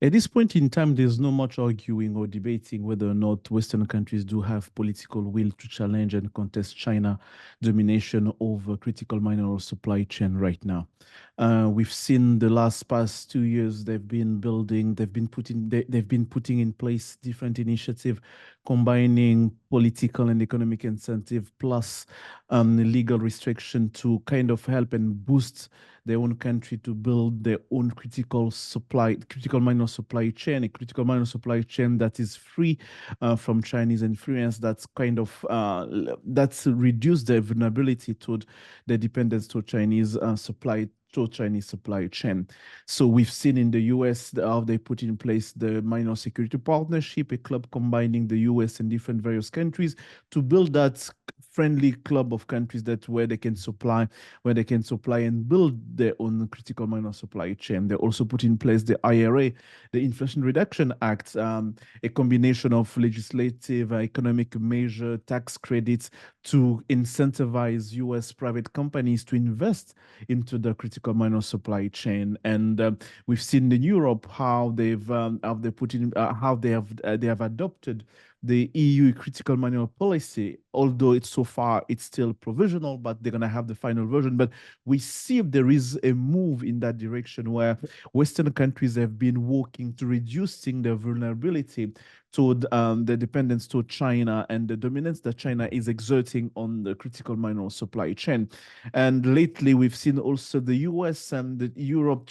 At this point in time, there's no much arguing or debating whether or not Western countries do have political will to challenge and contest China domination over critical mineral supply chain right now. We've seen the last past 2 years they've been building, they've been putting in place different initiatives combining political and economic incentive plus legal restriction to kind of help and boost their own country to build their own critical mineral supply chain, a critical mineral supply chain that is free from Chinese influence. That's reduced their vulnerability to the dependence to Chinese supply chain. So we've seen in the US how they put in place the Minor Security Partnership, a club combining the US and different various countries to build that friendly club of countries that where they can supply and build their own critical mineral supply chain. They also put in place the IRA, the Inflation Reduction Act, a combination of legislative, economic measure, tax credits to incentivize U.S. private companies to invest into the critical mineral supply chain. And we've seen in Europe how they have adopted the EU critical mineral policy, although it's still provisional, but they're going to have the final version. But we see if there is a move in that direction where Western countries have been working to reducing their vulnerability to the dependence to China and the dominance that China is exerting on the critical mineral supply chain. And lately, we've seen also the US and Europe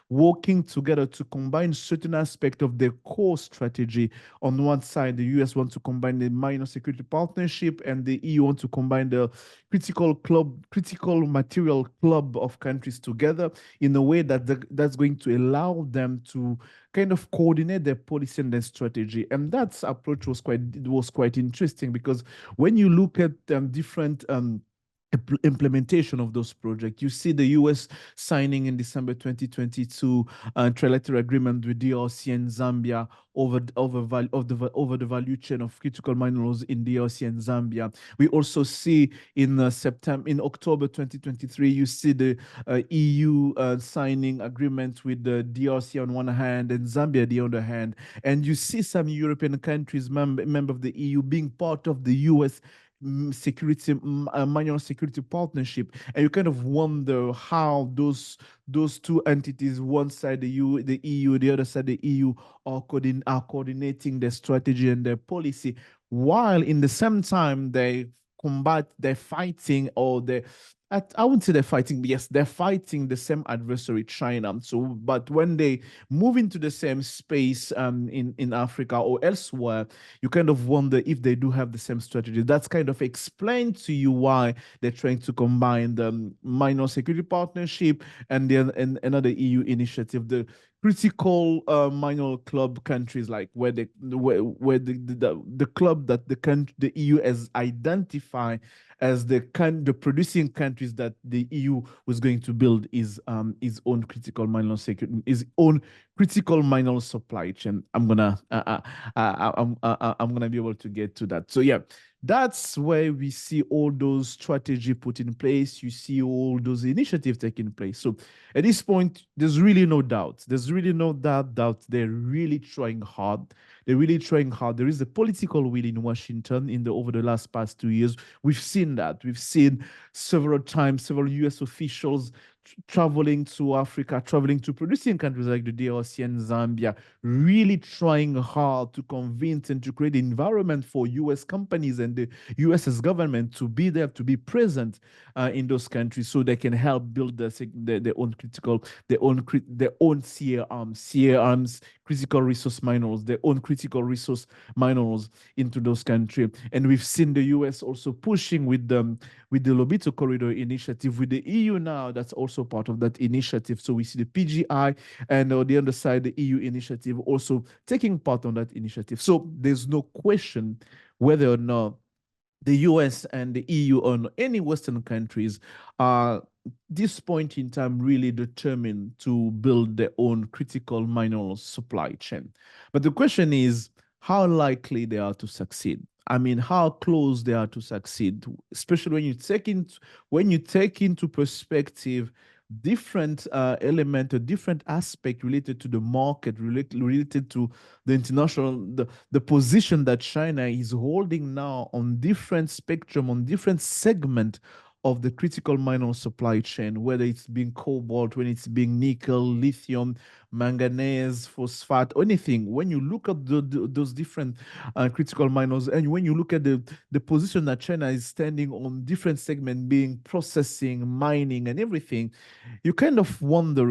working together to combine certain aspects of their core strategy. On one side, the US wants to combine the minor security partnership, and the EU wants to combine the critical material club of countries together in a way that's going to allow them to kind of coordinate their policy and their strategy. And that approach was quite interesting because when you look at different implementation of those projects. You see the US signing in December 2022 a trilateral agreement with DRC and Zambia over the value chain of critical minerals in DRC and Zambia. We also see in October 2023, you see the EU signing agreement with the DRC on one hand and Zambia the other hand, and you see some European countries member of the EU being part of the US minor security partnership, and you kind of wonder how those two entities, one side the EU, the other side the EU, are coordinating their strategy and their policy, while in the same time they're fighting, or I wouldn't say they're fighting, but yes, they're fighting the same adversary, China. So, but when they move into the same space in Africa or elsewhere, you kind of wonder if they do have the same strategy. That's kind of explained to you why they're trying to combine the minor security partnership and another EU initiative, the critical minor club countries, like where the club that the EU has identified as the producing countries that the EU was going to build his own critical mineral supply chain. I'm gonna be able to get to that. So yeah, that's where we see all those strategy put in place. You see all those initiatives taking place. So at this point, there's really no doubt. There's really no doubt they're really trying hard. They're really trying hard. There is a political will in Washington over the last past 2 years. We've seen that. We've seen several times several US officials traveling to Africa, traveling to producing countries like the DRC and Zambia, really trying hard to convince and to create an environment for US companies and the US's government to be there, to be present in those countries, so they can help build their own CARMs, critical resource minerals, their own critical resource minerals into those countries. And we've seen the US also pushing with the Lobito Corridor initiative with the EU now. That's also part of that initiative. So we see the PGI and on the other side, the EU initiative also taking part on that initiative. So there's no question whether or not the US and the EU or any Western countries are this point in time really determined to build their own critical mineral supply chain. But the question is how likely they are to succeed. I mean, how close they are to succeed, especially when you take into perspective different element, a different aspect related to the market, related to the international, the position that China is holding now on different spectrum, on different segment of the critical mineral supply chain, whether it's being cobalt, when it's being nickel, lithium, manganese, phosphate, anything. When you look at those different critical minerals, and when you look at the position that China is standing on different segments, being processing, mining, and everything, you kind of wonder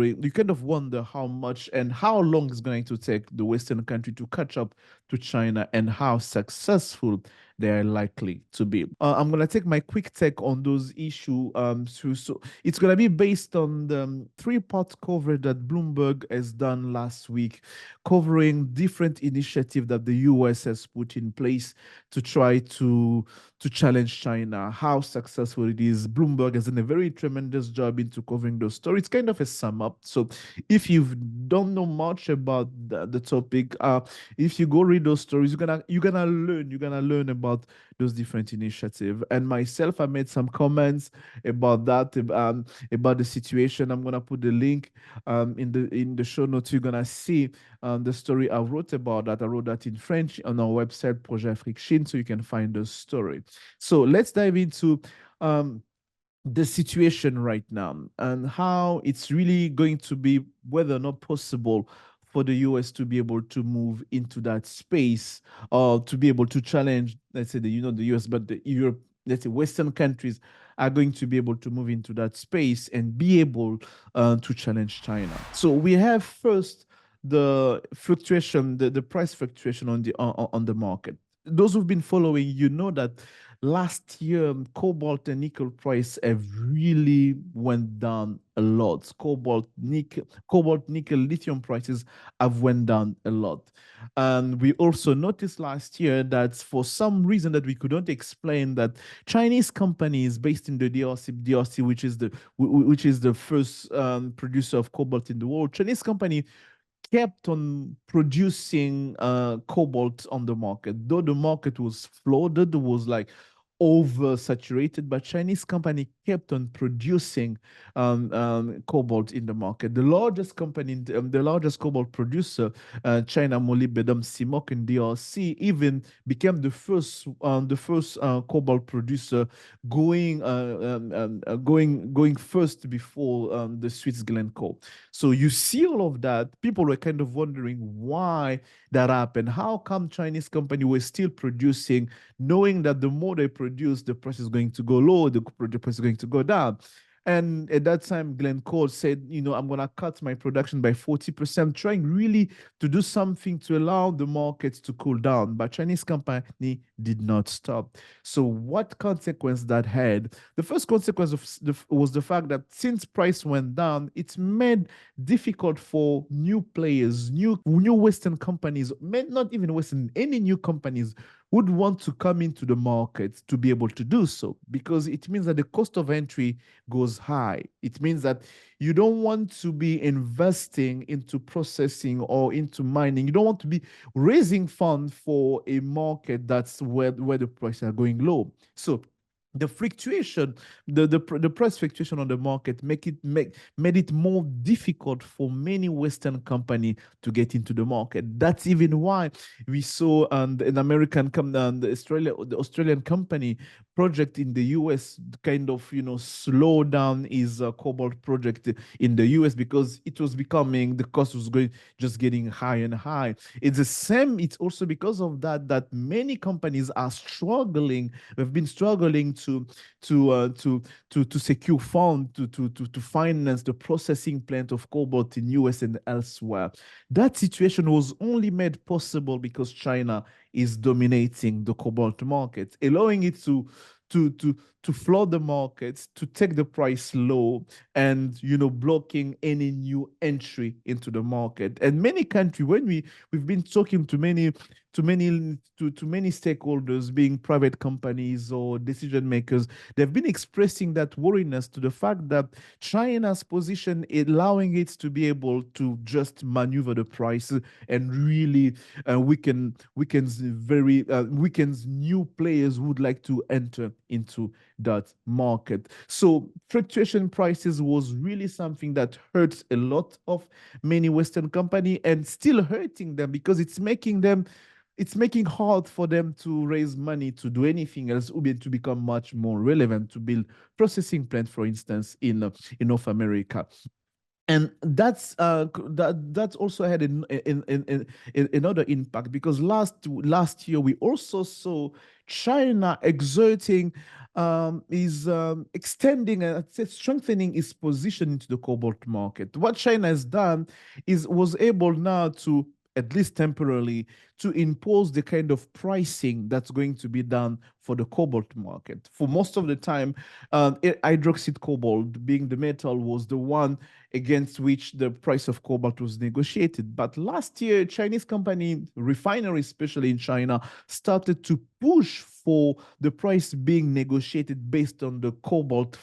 how much and how long it's going to take the Western country to catch up to China and how successful they are likely to be. I'm going to take my quick take on those issues. So it's going to be based on the three-part coverage that Bloomberg has done last week, covering different initiatives that the US has put in place to try to challenge China, how successful it is. Bloomberg has done a very tremendous job into covering those stories. It's kind of a sum up. So if you don't know much about the topic, if you go read those stories, you're gonna learn about those different initiatives. And myself, I made some comments about that, about the situation. I'm gonna put the link in the show notes. You're gonna see the story I wrote about that. I wrote that in French on our website, Projet Afrique Chine, so you can find the story. So let's dive into um, the situation right now and how it's really going to be, whether or not possible for the US to be able to move into that space, or to be able to challenge, let's say, the US, but the Europe, let's say Western countries are going to be able to move into that space and be able to challenge China. So we have first the fluctuation, the price fluctuation on the market. Those who've been following, that last year cobalt and nickel price have really went down a lot. Cobalt, nickel, lithium prices have went down a lot. And we also noticed last year that for some reason that we couldn't explain, that Chinese companies based in the DRC, which is the first producer of cobalt in the world, Chinese company kept on producing cobalt on the market, though the market was flooded, was like oversaturated, but Chinese company kept on producing cobalt in the market. The largest cobalt producer, China Molybdenum CMOC in DRC, even became the first cobalt producer going first before the Swiss Glencore. So you see all of that. People were kind of wondering why that happened. How come Chinese company were still producing, knowing that the more they produce, the price is going to go low, the price is going to go down? And at that time, Glencore said, I'm going to cut my production by 40%, trying really to do something to allow the markets to cool down. But Chinese company did not stop. So what consequence that had? The first consequence was the fact that since price went down, it's made difficult for new players, new Western companies, not even Western, any new companies would want to come into the market to be able to do so, because it means that the cost of entry goes high. It means that you don't want to be investing into processing or into mining. You don't want to be raising funds for a market that's where the prices are going low. So the fluctuation, the price fluctuation on the market made it more difficult for many Western company to get into the market. That's even why we saw an American the Australian company project in the US kind of slow down his cobalt project in the US, because it was becoming, the cost was going just getting high and high. It's the same. It's also because of that many companies are struggling. We've been struggling to secure funds to finance the processing plant of cobalt in US and elsewhere. That situation was only made possible because China is dominating the cobalt market, allowing it to to to flood the markets, to take the price low, and blocking any new entry into the market. And many countries, when we've been talking to many stakeholders, being private companies or decision makers, they've been expressing that worriness to the fact that China's position allowing it to be able to just maneuver the price and really weakens new players who would like to enter into that market. So fluctuation prices was really something that hurts a lot of many Western company and still hurting them because it's making hard for them to raise money to do anything else, or to become much more relevant, to build processing plant, for instance, in North America. And that's also had another impact because last year we also saw China exerting is extending and strengthening its position into the cobalt market. What China has done is was able now to, at least temporarily, to impose the kind of pricing that's going to be done for the cobalt market. For most of the time, hydroxide cobalt, being the metal, was the one against which the price of cobalt was negotiated. But last year, Chinese company, refineries, especially in China, started to push for the price being negotiated based on the cobalt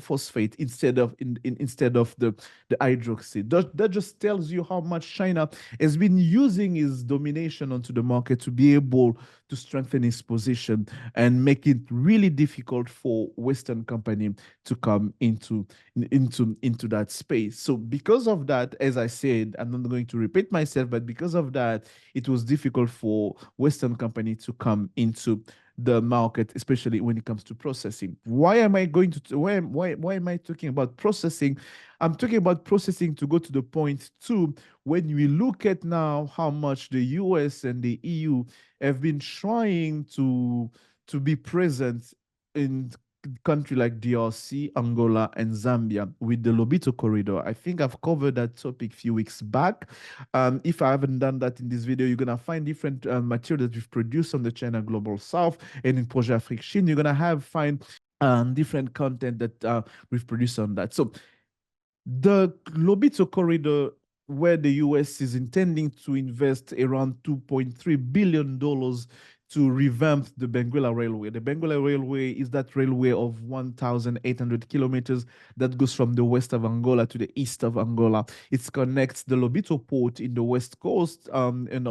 phosphate instead of the hydroxide. That just tells you how much China has been using its domination onto the market to be able to strengthen its position and make it really difficult for Western company to come into that space. So because of that, as I said, I'm not going to repeat myself, but because of that, it was difficult for Western company to come into the market, especially when it comes to processing. Why am I going to why am I talking about processing? I'm talking about processing to go to the point two. When we look at now how much the US and the EU have been trying to be present in country like DRC, Angola, and Zambia with the Lobito corridor. I think I've covered that topic a few weeks back. If I haven't done that in this video, you're gonna find different material that we've produced on the China Global South and in Projet Afrique Chine. You're gonna find different content that we've produced on that. So the Lobito corridor, where the US is intending to invest around $2.3 billion to revamp the Benguela Railway. The Benguela Railway is that railway of 1,800 kilometers that goes from the west of Angola to the east of Angola. It connects the Lobito port in the west coast and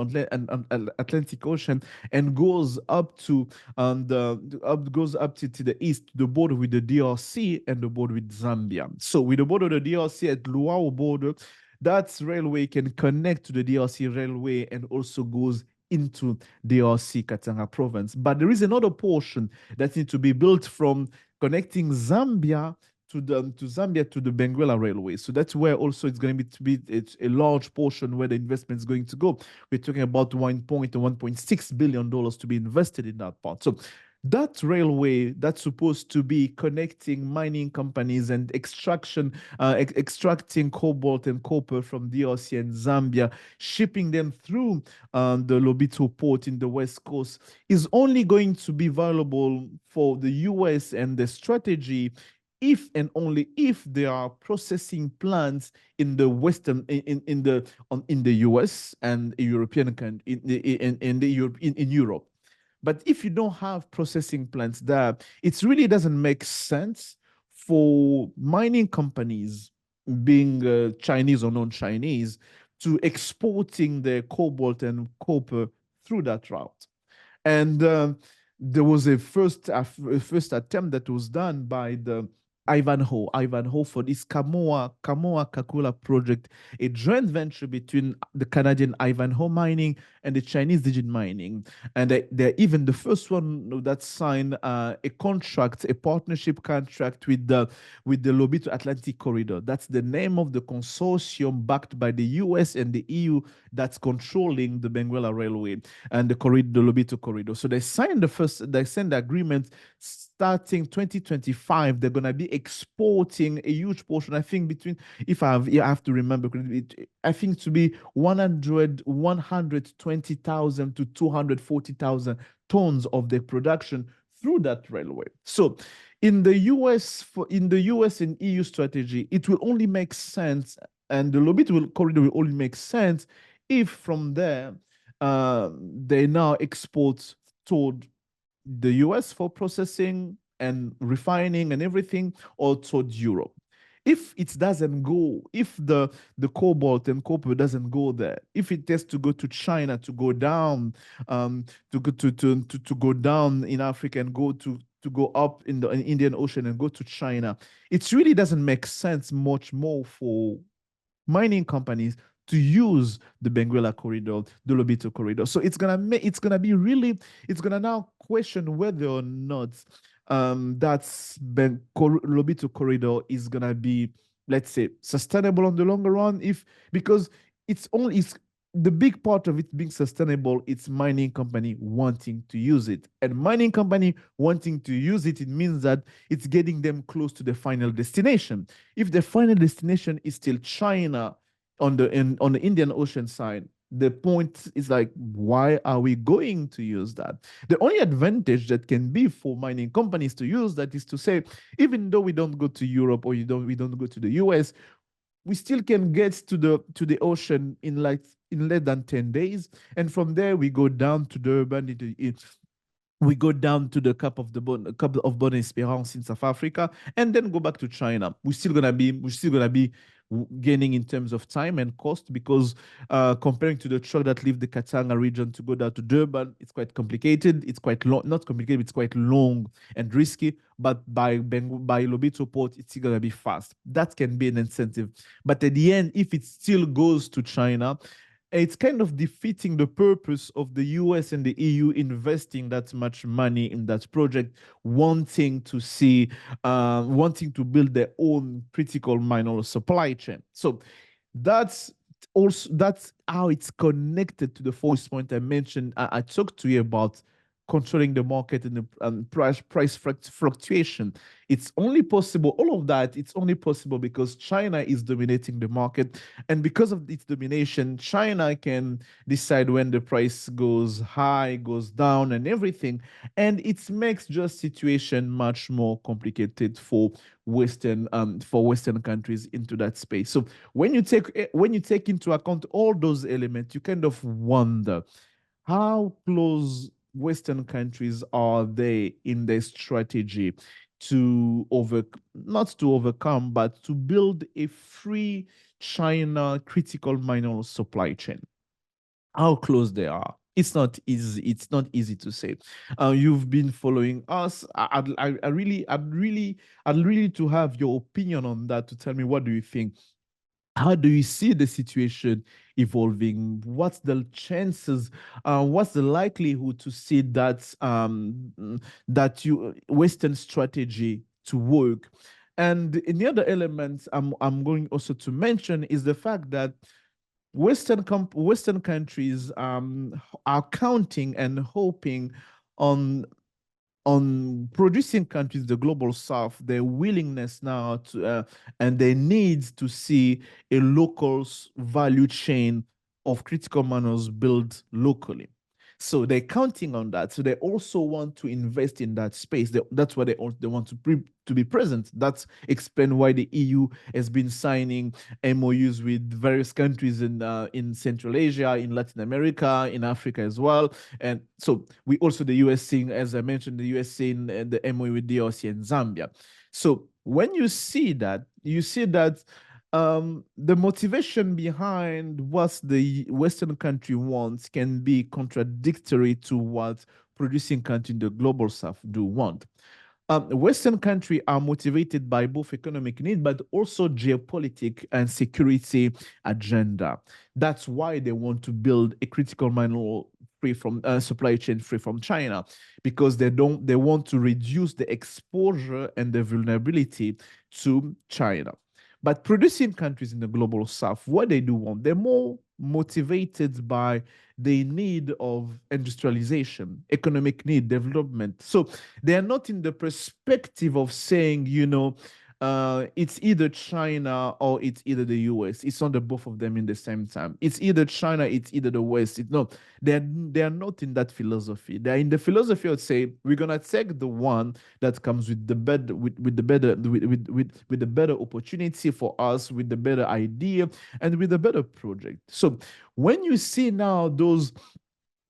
Atlantic Ocean and goes up to to the east, the border with the DRC and the border with Zambia. So with the border of the DRC at Luau border, that railway can connect to the DRC railway and also goes into DRC Katanga province. But there is another portion that needs to be built from connecting Zambia to the Benguela Railway. So that's where also it's going to be it's a large portion where the investment is going to go. We're talking about $1.6 billion to be invested in that part. So that railway that's supposed to be connecting mining companies and extracting cobalt and copper from DRC and Zambia, shipping them through the Lobito port in the west coast, is only going to be valuable for the US and the strategy if and only if there are processing plants in the western in the US and European in Europe. But if you don't have processing plants there, it really doesn't make sense for mining companies, being Chinese or non-Chinese, to exporting their cobalt and copper through that route. And there was a first attempt that was done by the Ivanhoe for this Kamoa-Kakula project, a joint venture between the Canadian Ivanhoe Mining and the Chinese Digit Mining. And they're even the first one that signed a partnership contract with the Lobito Atlantic Corridor. That's the name of the consortium backed by the US and the EU that's controlling the Benguela Railway and the Lobito Corridor. So they signed the agreement starting 2025. They're going to be exporting a huge portion. I think if I have to remember, I think to be 120,000 to 240,000 tons of their production through that railway. So in the US and EU strategy, it will only make sense, and the Lobito corridor will only make sense if from there they now export toward the US for processing and refining and everything, or towards Europe. If it doesn't go, if the cobalt and copper doesn't go there, if it has to go to China to go down, to go down in Africa and go to to go up in the Indian Ocean and go to China, it really doesn't make sense much more for mining companies to use the Benguela corridor, the Lobito corridor. So it's gonna now question whether or not Lobito corridor is gonna be, let's say, sustainable on the longer run. If because it's the big part of it being sustainable, it's mining company wanting to use it. And mining company wanting to use it, it means that it's getting them close to the final destination. If the final destination is still China on the Indian Ocean side, the point is like, why are we going to use that? The only advantage that can be for mining companies to use that is to say, even though we don't go to Europe or we don't go to the US, we still can get to the ocean in less than 10 days, and from there we go down to Durban, we go down to the Cap of Bonne Espérance in South Africa, and then go back to China. We're still gonna be gaining in terms of time and cost, because comparing to the truck that leave the Katanga region to go down to Durban, it's quite complicated. It's quite long, not complicated. It's quite long and risky. But by Lobito port, it's still gonna be fast. That can be an incentive. But at the end, if it still goes to China, it's kind of defeating the purpose of the US and the EU investing that much money in that project, wanting wanting to build their own critical mineral supply chain. So that's how it's connected to the first point I mentioned. I talked to you about controlling the market and the price fluctuation. It's only possible, all of that, it's only possible because China is dominating the market. And because of its domination, China can decide when the price goes high, goes down, and everything. And it makes just situation much more complicated for Western countries into that space. So when you take into account all those elements, you kind of wonder how close Western countries are they in their strategy to not to overcome, but to build a free China critical mineral supply chain. How close they are. It's not easy. It's not easy to say. You've been following us. I'd really to have your opinion on that, to tell me, what do you think? How do you see the situation evolving? What's the chances? What's the likelihood to see that Western strategy to work? And in the other elements, I'm going also to mention is the fact that Western countries are counting and hoping on producing countries, the global south, their willingness now to and their needs to see a local value chain of critical minerals built locally. So they're counting on that. So they also want to invest in that space. That's why they want to be present. That's explain why the EU has been signing MOUs with various countries in Central Asia, in Latin America, in Africa as well. And so we also, the US seeing, as I mentioned, the US seeing the MOU with DRC and Zambia. So when you see that, the motivation behind what the Western country wants can be contradictory to what producing countries in the global south do want. Western countries are motivated by both economic need, but also geopolitical and security agenda. That's why they want to build a critical mineral free from supply chain free from China, because they want to reduce the exposure and the vulnerability to China. But producing countries in the global south, what they do want, they're more motivated by the need of industrialization, economic need, development. So they are not in the perspective of saying, it's either China or it's either the US. It's not the both of them in the same time. It's either China, it's either the West. It's not. They are not in that philosophy. They're in the philosophy of say, we're gonna take the one that comes with the better with the better opportunity for us, with the better idea, and with the better project. So when you see now those,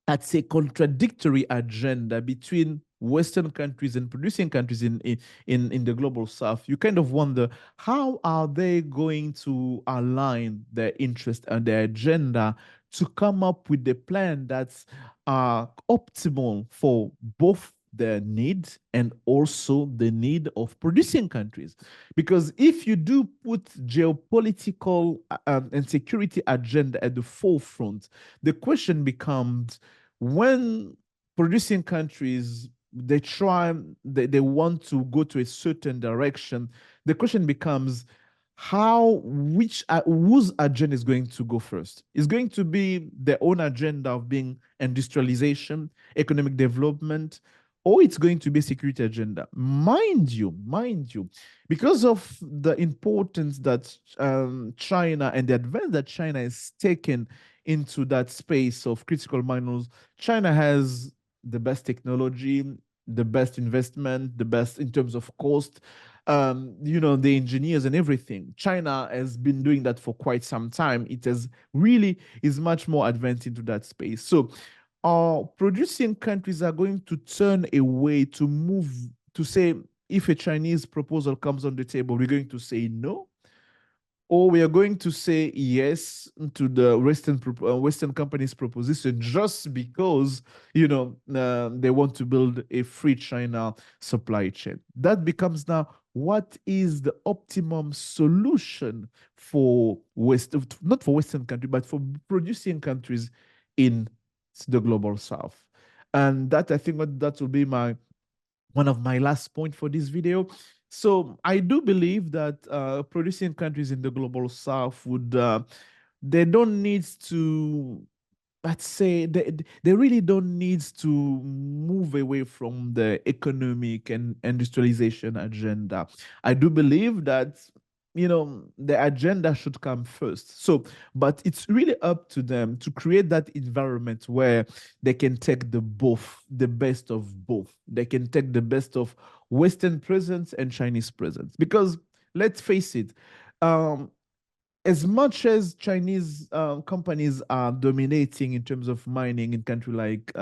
that's a contradictory agenda between Western countries and producing countries in the global south, you kind of wonder, how are they going to align their interest and their agenda to come up with a plan that's optimal for both their needs and also the need of producing countries. Because if you do put geopolitical and security agenda at the forefront, the question becomes, when producing countries they want to go to a certain direction, the question becomes how which whose agenda is going to go first. Is going to be their own agenda of being industrialization, economic development, or it's going to be a security agenda. Mind you, because of the importance that China and the advance that China has taken into that space of critical minerals, China has the best technology, the best investment, the best in terms of cost, the engineers and everything. China has been doing that for quite some time. It has really is much more advanced into that space. So producing countries are going to turn away to move to say, if a Chinese proposal comes on the table, we're going to say no, or we are going to say yes to the Western companies' proposition just because they want to build a free China supply chain. That becomes now, what is the optimum solution for not for Western countries, but for producing countries in the global South? And that, I think, that will be one of my last point for this video. So I do believe that producing countries in the global South they don't need to, let's say, they really don't need to move away from the economic and industrialization agenda. I do believe that the agenda should come first. So, but it's really up to them to create that environment where they can take the best of both. They can take the best of Western presence and Chinese presence. Because let's face it, um, as much as Chinese companies are dominating in terms of mining in country like,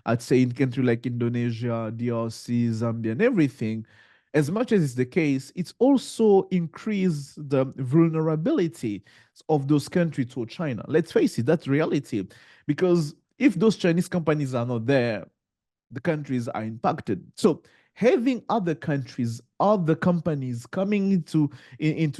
I'd say in country like Indonesia, DRC, Zambia, and everything, as much as it's the case, it's also increased the vulnerability of those countries to China. Let's face it, that's reality. Because if those Chinese companies are not there, the countries are impacted. So having other countries, other companies coming into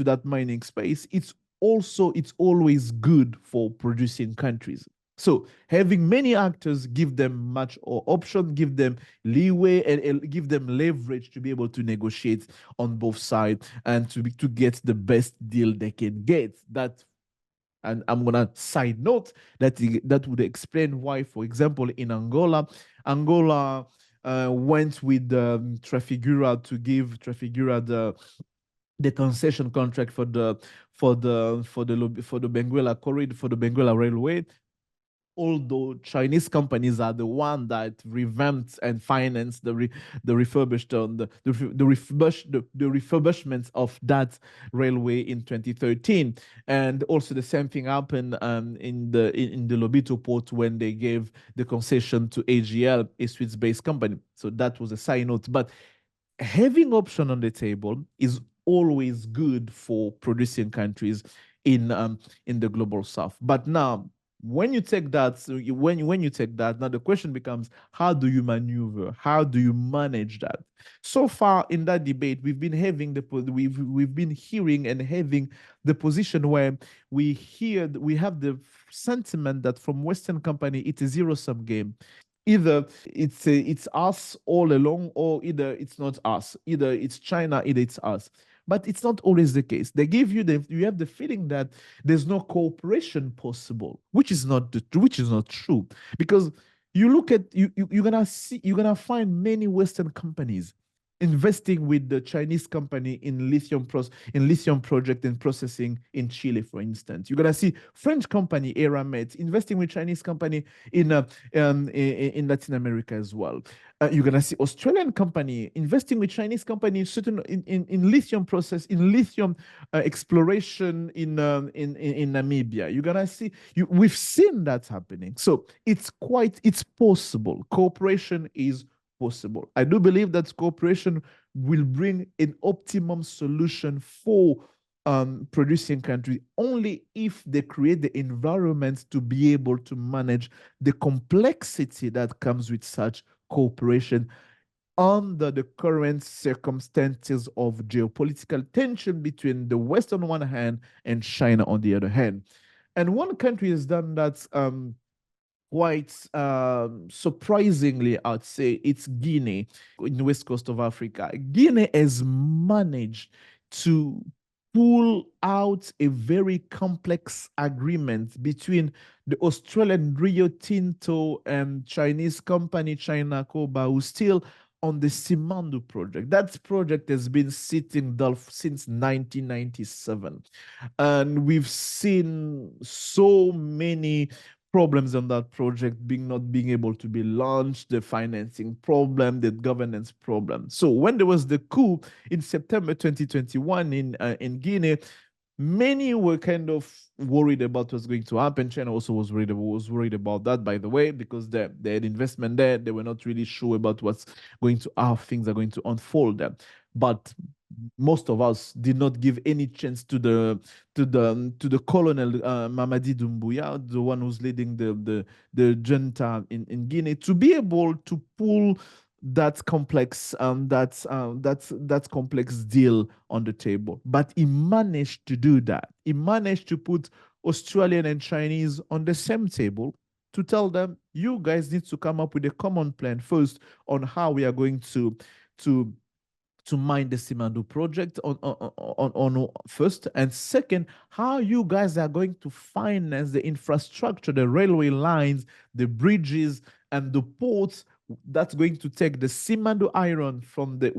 that mining space, it's always good for producing countries. So having many actors give them much option, give them leeway, and give them leverage to be able to negotiate on both sides and to get the best deal they can get. That, and I'm gonna side note that would explain why, for example, in Angola went with Trafigura to give Trafigura the concession contract for the Benguela corridor, for the Benguela railway, although Chinese companies are the one that revamped and financed the refurbished the refurbishments of that railway in 2013. And also the same thing happened in the Lobito port when they gave the concession to AGL, a Swiss-based company. So that was a side note. But having option on the table is always good for producing countries in the global South. But now, when you take that, when you take that, now the question becomes, how do you maneuver? How do you manage that? So far in that debate, we've been been hearing and having the position where we have the sentiment that from Western company it's a zero-sum game. Either it's us all along, or either it's not us. Either it's China, either it's us. But it's not always the case. They give you you have the feeling that there's no cooperation possible, which is not true. Because you look at you're gonna find many Western companies investing with the Chinese company in lithium project and processing in Chile, for instance. You're gonna see French company Eramet investing with Chinese company in Latin America as well. You're gonna see Australian company investing with Chinese company in lithium exploration in Namibia. You're gonna see we've seen that happening. So it's possible. Cooperation is possible. I do believe that cooperation will bring an optimum solution for producing countries only if they create the environment to be able to manage the complexity that comes with such cooperation under the current circumstances of geopolitical tension between the West on one hand and China on the other hand. And one country has done that quite surprisingly, I'd say it's Guinea in the west coast of Africa. Guinea has managed to pull out a very complex agreement between the Australian Rio Tinto and Chinese company China Coba, who still on the Simandou project. That project has been sitting dull since 1997. And we've seen so many problems on that project being not being able to be launched, the financing problem, the governance problem. So when there was the coup in September 2021 in Guinea, many were kind of worried about what's going to happen. China also was worried about that, by the way, because they had investment there. They were not really sure about how things are going to unfold there. But most of us did not give any chance to the colonel Mamadi Doumbouya, the one who's leading the junta in Guinea, to be able to pull that complex deal on the table. But he managed to do that. He managed to put Australian and Chinese on the same table to tell them, you guys need to come up with a common plan first on how we are going to mine the Simandou project on first, and second, how you guys are going to finance the infrastructure, the railway lines, the bridges, and the ports that's going to take the Simandou iron from the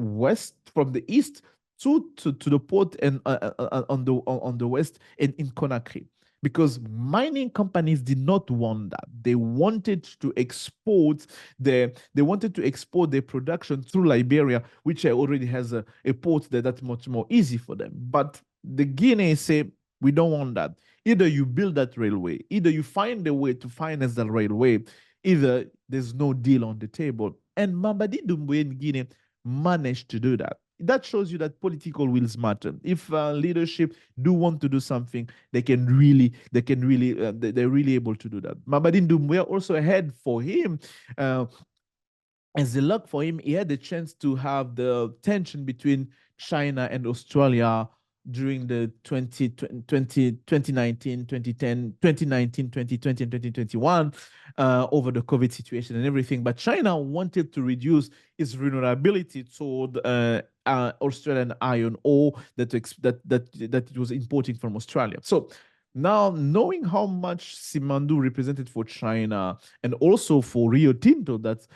east to the port and on the west and in Conakry, because mining companies did not want that. They wanted to export their production through Liberia, which already has a port there that's much more easy for them. But the Guineans say, we don't want that. Either you build that railway, either you find a way to finance that railway, either there's no deal on the table. And Mamadi Doumbouya in Guinea managed to do that. That shows you that political wills matter. If leadership do want to do something, they're really able to do that. Mamadi Doumbouya also had for him, as a luck for him, he had the chance to have the tension between China and Australia during the 2019, 2010, 2019, 2020, and 2021 over the COVID situation and everything. But China wanted to reduce its vulnerability toward Australian iron ore that it was importing from Australia. So now, knowing how much Simandou represented for China and also for Rio Tinto that's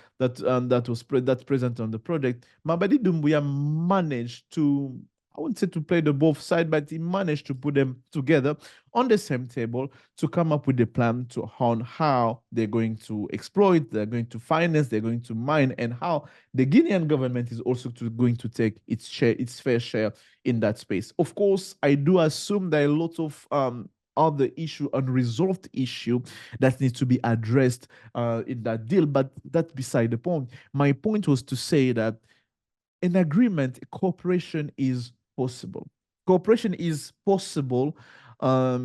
present on the project, Mamadi Doumbouya managed to, I wouldn't say to play the both sides, but he managed to put them together on the same table to come up with a plan on how they're going to exploit, they're going to finance, they're going to mine, and how the Guinean government is also going to take its fair share in that space. Of course, I do assume there are a lot of other unresolved issue that needs to be addressed in that deal, but that's beside the point. My point was to say that an agreement, cooperation is possible. Cooperation is possible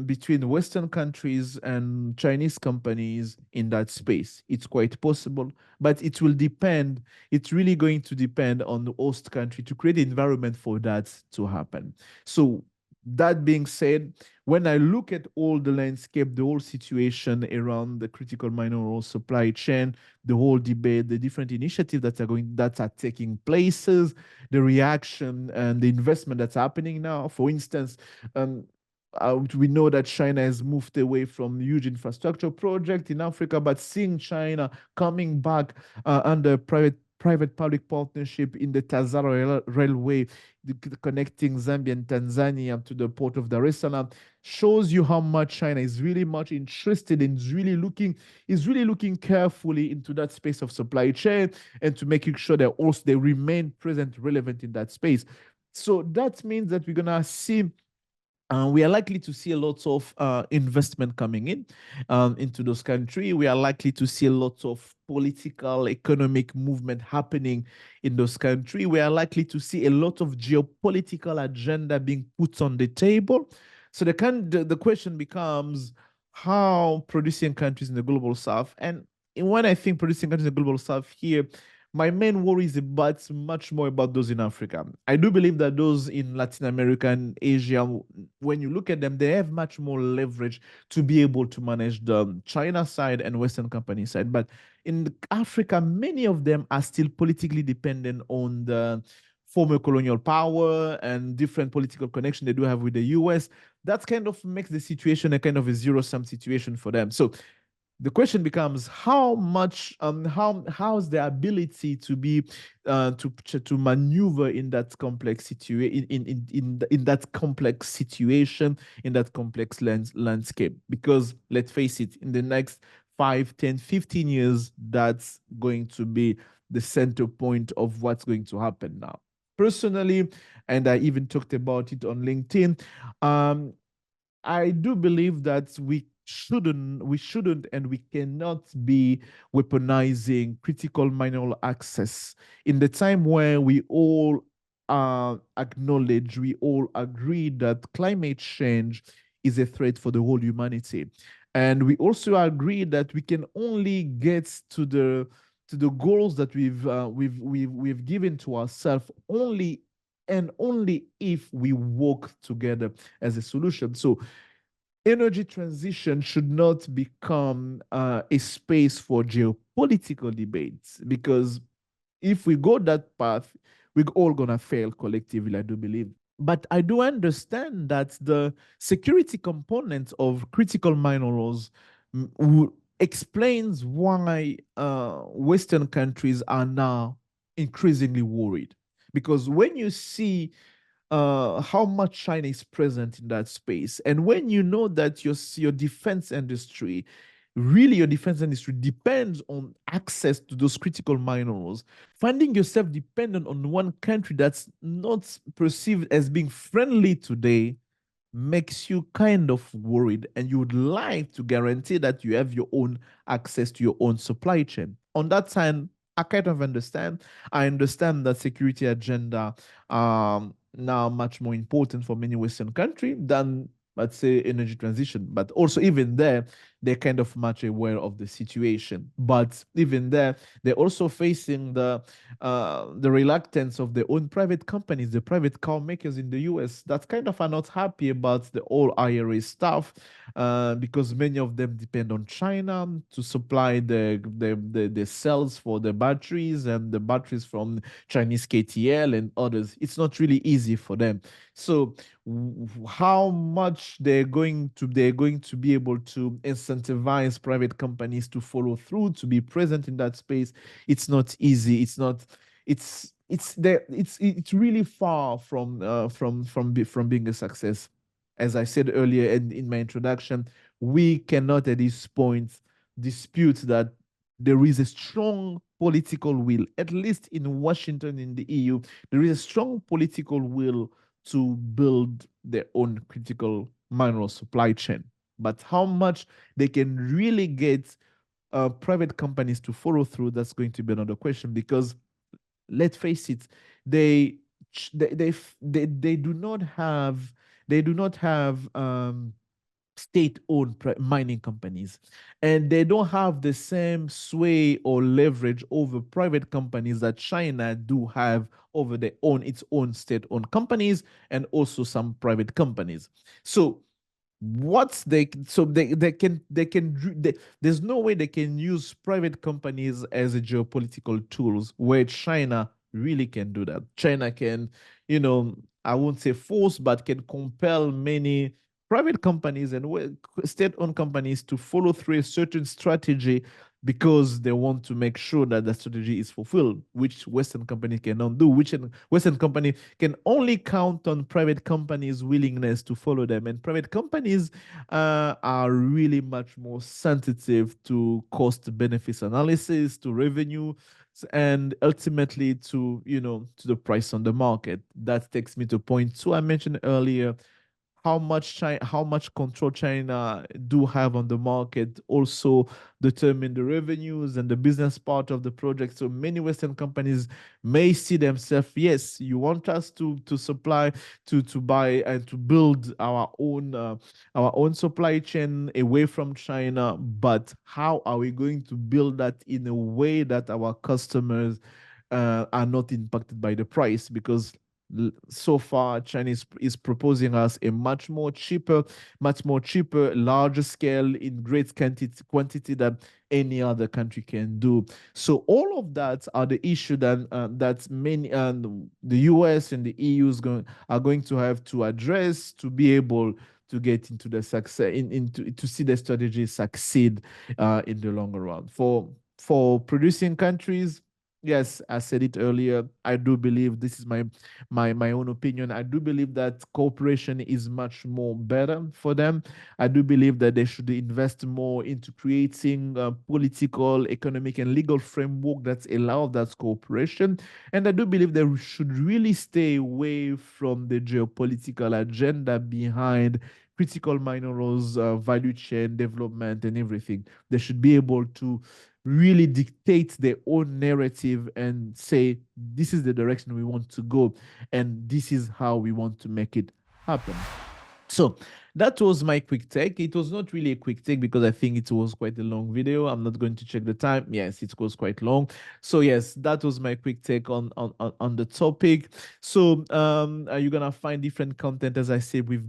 between Western countries and Chinese companies in that space. It's quite possible, but it will depend. It's really going to depend on the host country to create an environment for that to happen. So that being said, when I look at all the landscape, the whole situation around the critical mineral supply chain, the whole debate, the different initiatives that are taking places, the reaction and the investment that's happening now. For instance, we know that China has moved away from huge infrastructure project in Africa, but seeing China coming back under private-public partnership in the Tazara Railway, connecting Zambia and Tanzania to the port of Dar es Salaam, shows you how much China is really much interested in, is really looking carefully into that space of supply chain and to making sure that also they remain present, relevant in that space. So that means that we're gonna see we are likely to see a lot of investment coming in into those countries. We are likely to see a lot of political, economic movement happening in those countries. We are likely to see a lot of geopolitical agenda being put on the table. So the question becomes how producing countries in the global south, and when I think producing countries in the global south here, my main worry is about much more about those in Africa. I do believe that those in Latin America and Asia, when you look at them, they have much more leverage to be able to manage the China side and Western company side. But in Africa, many of them are still politically dependent on the former colonial power and different political connection they do have with the US. That kind of makes the situation a kind of a zero-sum situation for them. So the question becomes how much how's the ability to be to maneuver in that complex situation in that complex situation in that complex landscape, because let's face it, in the next 5, 10, 15 years, that's going to be the center point of what's going to happen now. Personally, and I even talked about it on LinkedIn, um, I do believe that we shouldn't, and we cannot be weaponizing critical mineral access in the time where we all acknowledge, we all agree that climate change is a threat for the whole humanity. And we also agree that we can only get to the goals that we've given to ourselves only and only if we work together as a solution. So energy transition should not become a space for geopolitical debates, because if we go that path, we're all going to fail collectively, I do believe. But I do understand that the security component of critical minerals explains why Western countries are now increasingly worried. Because when you see how much China is present in that space, and when you know that your defense industry, really your defense industry depends on access to those critical minerals, finding yourself dependent on one country that's not perceived as being friendly today makes you kind of worried, and you would like to guarantee that you have your own access to your own supply chain. On that side, I kind of understand. I understand that security agenda now much more important for many Western countries than, let's say, energy transition. But also even there, they're kind of much aware of the situation. But even there, they're also facing the reluctance of their own private companies, the private car makers in the US, that kind of are not happy about the whole IRA stuff, because many of them depend on China to supply the cells for the batteries, and the batteries from Chinese KTL and others. It's not really easy for them. So how much they're going to be able to incentivize private companies to follow through, to be present in that space, it's not easy. It's really far from being a success. As I said earlier in my introduction, we cannot at this point dispute that there is a strong political will, at least in Washington, in the EU, there is a strong political will to build their own critical mineral supply chain. But how much they can really get private companies to follow through, that's going to be another question, because let's face it, they they do not have state-owned mining companies, and they don't have the same sway or leverage over private companies that China do have over its own state-owned companies, and also some private companies. So what there's no way they can use private companies as a geopolitical tools, where China really can do that. China can, I won't say force, but can compel many private companies and state-owned companies to follow through a certain strategy, because they want to make sure that the strategy is fulfilled, which Western company cannot do, which Western company can only count on private companies' willingness to follow them. And private companies are really much more sensitive to cost benefits analysis, to revenue, and ultimately to the price on the market. That takes me to point two I mentioned earlier. how much control China do have on the market also determine the revenues and the business part of the project. So many Western companies may see themselves, yes, you want us to supply, to buy and to build our own supply chain away from China, but how are we going to build that in a way that our customers are not impacted by the price? Because so far China is proposing us a much more cheaper, larger scale in great quantity that any other country can do. So all of that are the issue that many and the US and the EU are going to have to address to be able to get into the success into to see the strategy succeed in the longer run. For producing countries, yes, I said it earlier. I do believe, this is my own opinion, I do believe that cooperation is much more better for them. I do believe that they should invest more into creating a political, economic, and legal framework that allow that cooperation. And I do believe they should really stay away from the geopolitical agenda behind critical minerals, value chain development, and everything. They should be able to really dictate their own narrative and say, this is the direction we want to go, and this is how we want to make it happen. So that was my quick take. It was not really a quick take because I think it was quite a long video. I'm not going to check the time. Yes, it was quite long. So yes, that was my quick take on the topic. So you're gonna find different content, as I said, we've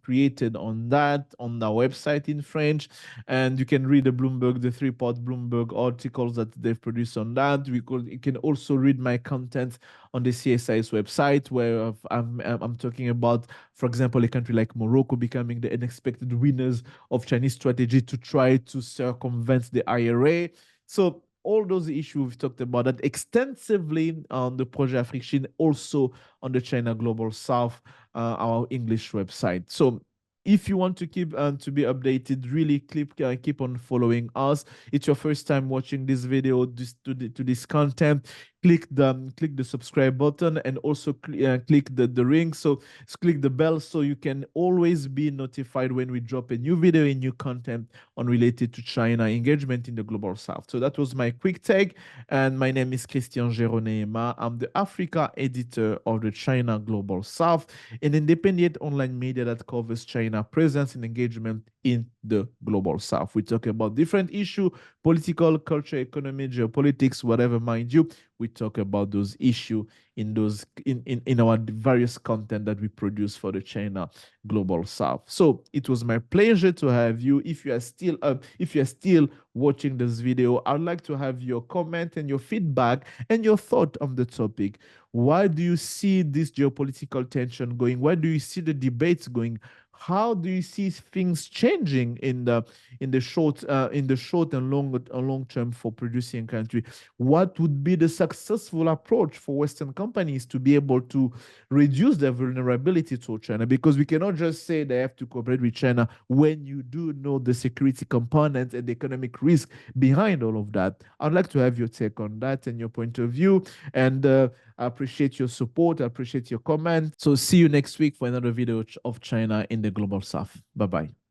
created on our website in French, and you can read the three-part Bloomberg articles that they've produced on that. You can also read my content on the CSIS website, where I'm talking about, for example, a country like Morocco becoming the unexpected winners of Chinese strategy to try to circumvent the IRA. So all those issues we've talked about that extensively on the Projet Afrique Chine, also on the China Global South, our English website. So if you want to keep to be updated, really keep on following us. It's your first time watching this video, to this content, click the subscribe button, and also click the ring, so click the bell, so you can always be notified when we drop a new video, a new content on related to China engagement in the Global South. So that was my quick take, and my name is Christian Geraud. I'm the Africa editor of the China Global South, an independent online media that covers China presence and engagement in the Global South. We talk about different issues: political, culture, economy, geopolitics, whatever, mind you. We talk about those issues in our various content that we produce for the China Global South. So it was my pleasure to have you. If you are still watching this video, I'd like to have your comment and your feedback and your thought on the topic. Why do you see this geopolitical tension going? Where do you see the debates going? How do you see things changing in the short and long term for producing country? What would be the successful approach for Western companies to be able to reduce their vulnerability to China? Because we cannot just say they have to cooperate with China when you do know the security component and the economic risk behind all of that. I'd like to have your take on that and your point of view. And I appreciate your support. I appreciate your comment. So see you next week for another video of China in the Global South. Bye-bye.